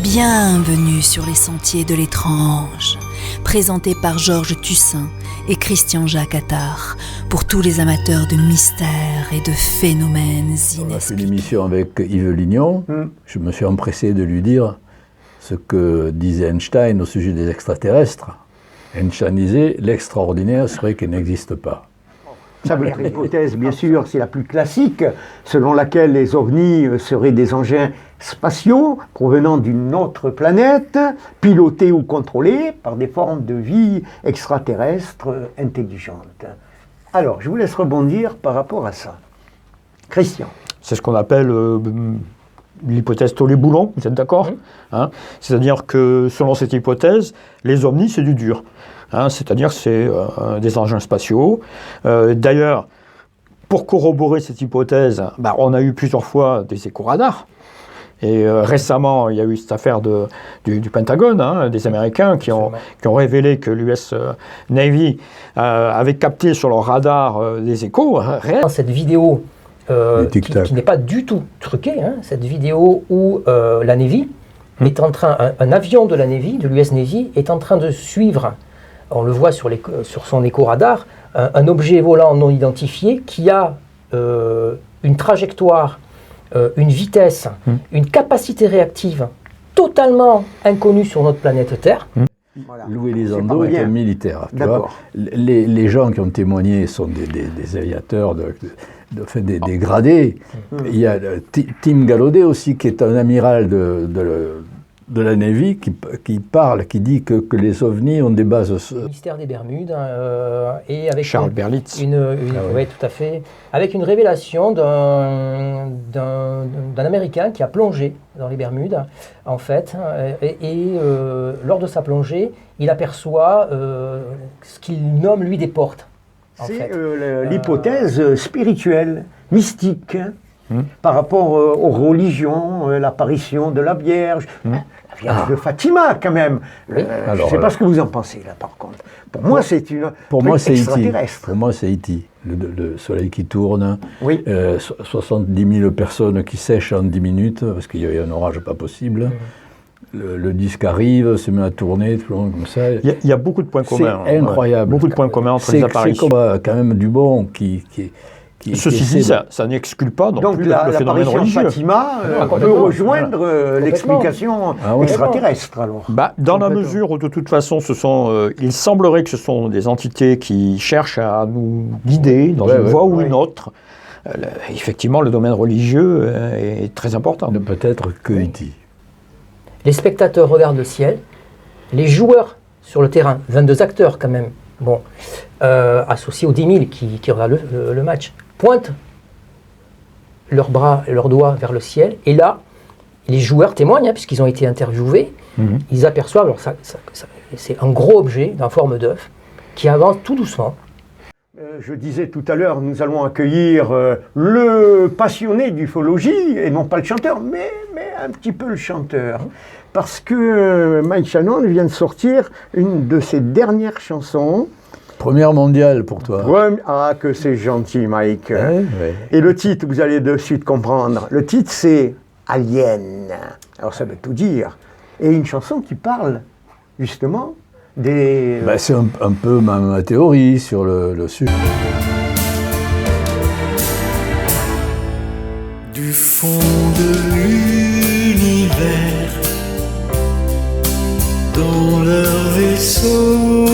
Bienvenue sur les sentiers de l'étrange, présenté par Georges Tussin et Christian-Jacques Attard, pour tous les amateurs de mystères et de phénomènes inexpliqués. On a fait une émission avec Yves Lignon. Je me suis empressé de lui dire ce que disait Einstein au sujet des extraterrestres. Einstein disait « l'extraordinaire serait qu'il n'existe pas ». Ça veut dire l'hypothèse, bien sûr, c'est la plus classique, selon laquelle les ovnis seraient des engins spatiaux provenant d'une autre planète, pilotés ou contrôlés par des formes de vie extraterrestres intelligentes. Alors, je vous laisse rebondir par rapport à ça. Christian. C'est ce qu'on appelle l'hypothèse Tollet-Boulon, vous êtes d'accord ? C'est-à-dire que, selon cette hypothèse, les ovnis, c'est du dur. C'est-à-dire que c'est des engins spatiaux. D'ailleurs, pour corroborer cette hypothèse, on a eu plusieurs fois des échos-radars. Et récemment, il y a eu cette affaire du Pentagone, des Américains qui ont révélé que l'US Navy avait capté sur leur radar des échos réels. Cette vidéo qui n'est pas du tout truquée, cette vidéo où la Navy est en train, un avion de la Navy, de l'US Navy, est en train de suivre, on le voit sur son écho-radar, un objet volant non identifié qui a une trajectoire, une vitesse, une capacité réactive totalement inconnue sur notre planète Terre. Voilà. Louis Elizondo est un militaire. Tu vois, les gens qui ont témoigné sont des aviateurs, des gradés. Il y a Tim Gallaudet aussi, qui est un amiral de la Navy, qui dit que les ovnis ont des bases... Le mystère des Bermudes, et avec Charles Berlitz. Oui, tout à fait. Avec une révélation d'un Américain qui a plongé dans les Bermudes, en fait, et lors de sa plongée, il aperçoit ce qu'il nomme, lui, des portes. C'est l'hypothèse spirituelle, mystique, par rapport aux religions, l'apparition de la Vierge. La Vierge de Fatima, quand même. Je ne sais pas ce que vous en pensez, là, par contre. Pour moi, c'est une extraterrestre. Pour moi, c'est E.T. Le soleil qui tourne, 70 000 personnes qui sèchent en 10 minutes, parce qu'il y avait un orage pas possible. Le disque arrive, se met à tourner, tout le monde comme ça. Il y a beaucoup de points communs. C'est incroyable. Beaucoup de points communs entre les apparitions. C'est comme quand même Dubon qui Ceci dit, ça n'exclut pas non plus le phénomène religieux. Donc Fatima peut rejoindre l'explication extraterrestre, alors. Dans la mesure où, de toute façon, il semblerait que ce sont des entités qui cherchent à nous guider dans une voie ou une autre. Effectivement, le domaine religieux est très important. Ne peut être que E.T. Les spectateurs regardent le ciel, les joueurs sur le terrain, 22 acteurs quand même, associés aux 10 000 qui regardent le match, pointent leurs bras et leurs doigts vers le ciel, et là, les joueurs témoignent, puisqu'ils ont été interviewés, ils aperçoivent, alors c'est un gros objet, dans forme d'œuf, qui avance tout doucement. Je disais tout à l'heure, nous allons accueillir le passionné d'ufologie, et non pas le chanteur, mais un petit peu le chanteur. Parce que Mike Shannon vient de sortir une de ses dernières chansons. Première mondiale pour toi. Ah, que c'est gentil, Mike. Et le titre, vous allez de suite comprendre. Le titre, c'est Alien. Alors ça veut tout dire. Et une chanson qui parle, justement, des... c'est un peu ma théorie sur le sujet. Du fond de l'univers, dans leur vaisseau,